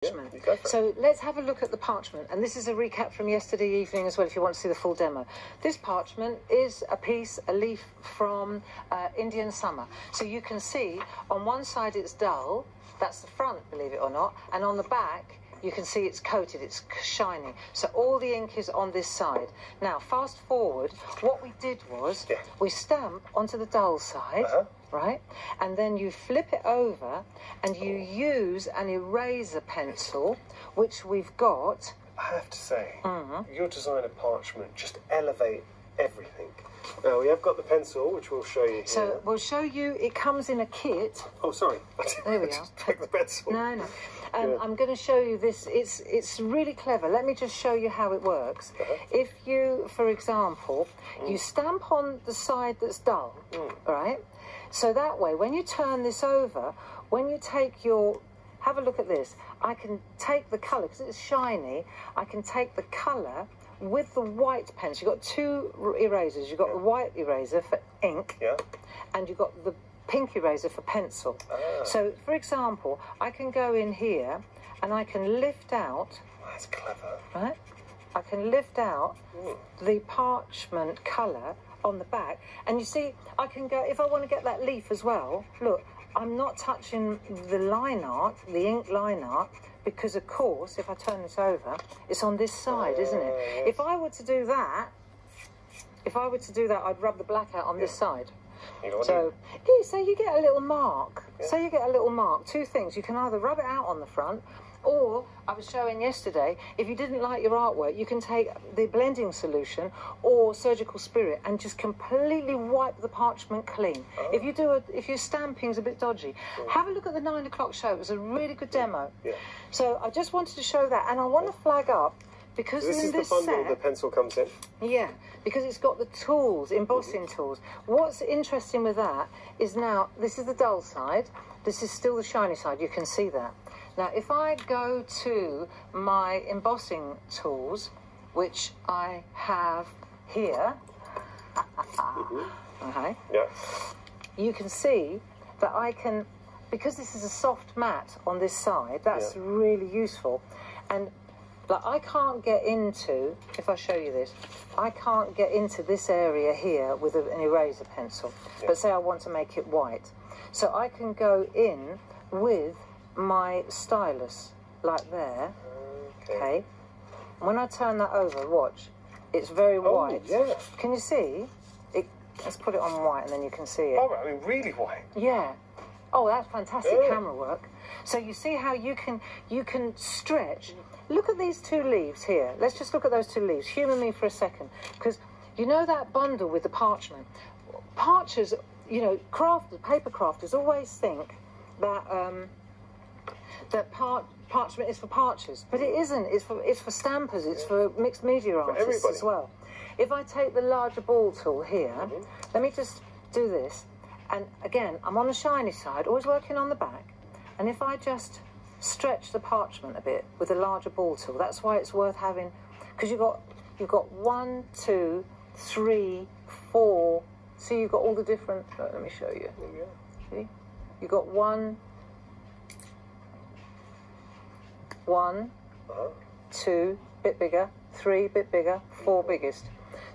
Parchment. Yeah, so let's have a look at the parchment, and this is a recap from yesterday evening as well if you want to see the full demo. This parchment is a leaf from Indian summer. So you can see on one side it's dull, that's the front, believe it or not, and on the back you can see it's coated, it's shiny. So all the ink is on this side. Now, fast forward, what we did was we stamp onto the dull side, right? And then you flip it over and you use an eraser pencil, which we've got. I have to say, your design of parchment just elevate everything. Now, we have got the pencil, which we'll show you here. So we'll show you, it comes in a kit. Oh, sorry. There we are. Just take the pencil. No. I'm going to show you this. It's really clever. Let me just show you how it works. If you, for example, you stamp on the side that's dull, right? So that way, when you turn this over, when you take your... Have a look at this. I can take the colour, because it's shiny, I can take the colour with the white pencil. You've got two erasers. You've got the white eraser for ink, and you've got the pink eraser for pencil. So, for example, I can go in here and I can lift out... That's clever. Right? I can lift out the parchment colour on the back. And you see, I can go... If I want to get that leaf as well, look, I'm not touching the line art, the ink line art, because, of course, if I turn this over, it's on this side, isn't it? Yes. If I were to do that, I'd rub the black out on this side. So you get a little mark. Say you get a little mark. Two things. You can either rub it out on the front, or, I was showing yesterday, if you didn't like your artwork, you can take the blending solution or surgical spirit and just completely wipe the parchment clean. If your stamping's a bit dodgy, have a look at the 9 o'clock show. It was a really good demo. So I just wanted to show that, and I want to flag up, because this is the bundle the pencil comes in. Yeah, because it's got the tools, embossing tools. What's interesting with that is now, this is the dull side, this is still the shiny side, you can see that. Now, if I go to my embossing tools, which I have here, you can see that I can, because this is a soft mat on this side, that's really useful. And like, I can't get into, if I show you this, I can't get into this area here with an eraser pencil. But say I want to make it white. So I can go in with my stylus, like there, okay? When I turn that over, watch, it's very white. Can you see? Let's put it on white and then you can see it. Oh, I mean, really white? Yeah. Oh, that's fantastic camera work. So you see how you can stretch. Look at these two leaves here. Let's just look at those two leaves. Humour me for a second. Because you know that bundle with the parchment? Parchers, you know, paper crafters always think that that parchment is for parchers. But it isn't. It's for stampers. It's for mixed media artists as well. If I take the larger ball tool here, let me just do this. And again, I'm on the shiny side, always working on the back. And if I just stretch the parchment a bit with a larger ball tool, that's why it's worth having, because you've got 1, 2, 3, 4. See, you've got all the different. Let me show you. See, you've got 1, 2, bit bigger, 3, bit bigger, 4 biggest.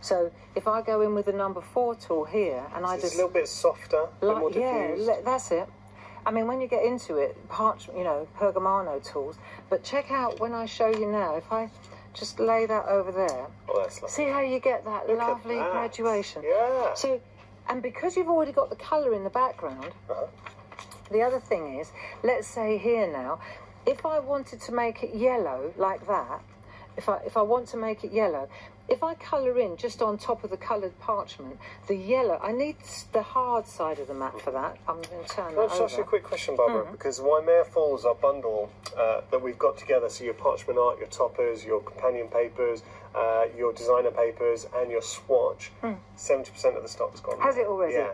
So if I go in with the number 4 tool here, and I just a little bit softer, a bit more diffused. That's it. I mean, when you get into it, parchment, you know, pergamano tools. But check out when I show you now. If I just lay that over there, that's lovely. See how you get that lovely graduation. So, and because you've already got the colour in the background, the other thing is, let's say here now, if I wanted to make it yellow like that, if I want to make it yellow, if I colour in just on top of the coloured parchment, the yellow, I need the hard side of the mat for that. I'm going to turn that over. Can I ask you a quick question, Barbara? Because Waimea Falls, our bundle that we've got together, so your parchment art, your toppers, your companion papers, your designer papers, and your swatch, 70% of the stock's gone. Has it already? Yeah.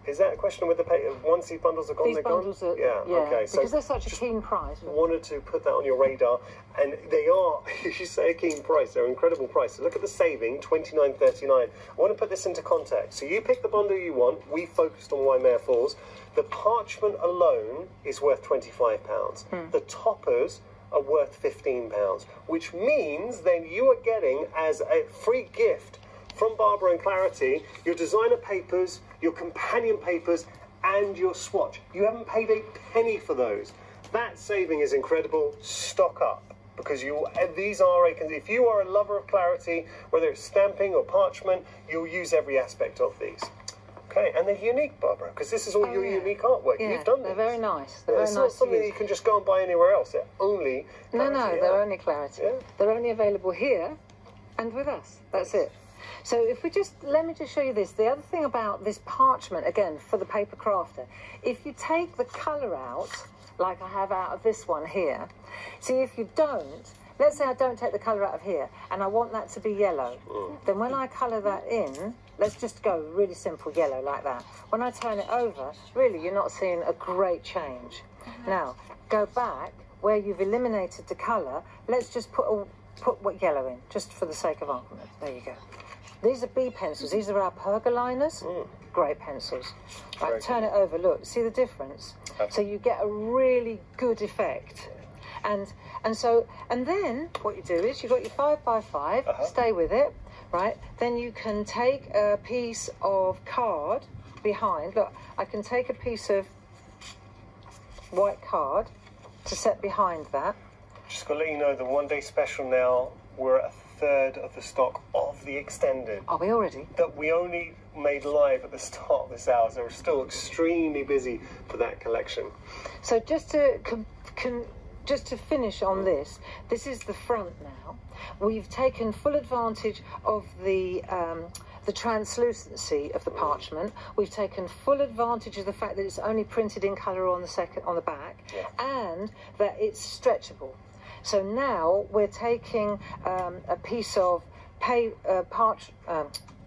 Is that a question with the paper? Once these bundles are gone, These bundles gone? are, yeah, okay. So because they're such a keen price. Wanted to put that on your radar, and they are, you say a keen price, they're an incredible price. So look at the saving, $29.39. I want to put this into context. So you pick the bundle you want, we focused on Waimea Falls. The parchment alone is worth £25. The toppers are worth £15, which means then you are getting as a free gift from Barbara and Clarity your designer papers, your companion papers, and your swatch. You haven't paid a penny for those. That saving is incredible. Stock up, because these are if you are a lover of Clarity, whether it's stamping or parchment, you'll use every aspect of these. Okay, and they're unique, Barbara, because this is all your unique artwork. Yeah, You've done this. They're very nice. They're very it's nice not something that you can just go and buy anywhere else. They're only Clarity. No, they're only Clarity. Yeah. They're only available here and with us. That's it. So if let me just show you this. The other thing about this parchment, again, for the paper crafter, if you take the colour out, like I have out of this one here, see, if you don't, let's say I don't take the colour out of here, and I want that to be yellow, then when I colour that in, let's just go really simple yellow like that. When I turn it over, really, you're not seeing a great change. Now, go back, where you've eliminated the colour, let's just put what yellow in, just for the sake of argument. There you go. These are B pencils. These are our pergoliners. Great pencils. Right, turn it over. Look, see the difference? So you get a really good effect. And then what you do is you've got your 5x5. Stay with it, right? Then you can take a piece of card behind. Look, I can take a piece of white card to set behind that. Just got to let you know the one-day special now. We're at a third of the stock of the extended. Are we already? That we only made live at the start of this hour, so we're still extremely busy for that collection. So just to just to finish on this is the front now. We've taken full advantage of the translucency of the parchment. We've taken full advantage of the fact that it's only printed in colour on the back, and that it's stretchable. So now we're taking a piece of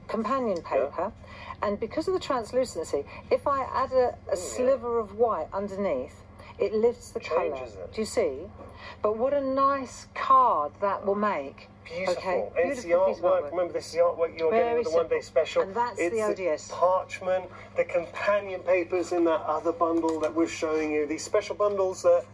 companion paper, and because of the translucency, if I add a sliver of white underneath, it lifts the colour. Do you see? But what a nice card that will make. Beautiful. Okay? And it's the artwork. Remember, this is the artwork you're getting with the one-day special. And that's it's the ODS. The parchment, the companion papers in that other bundle that we're showing you. These special bundles that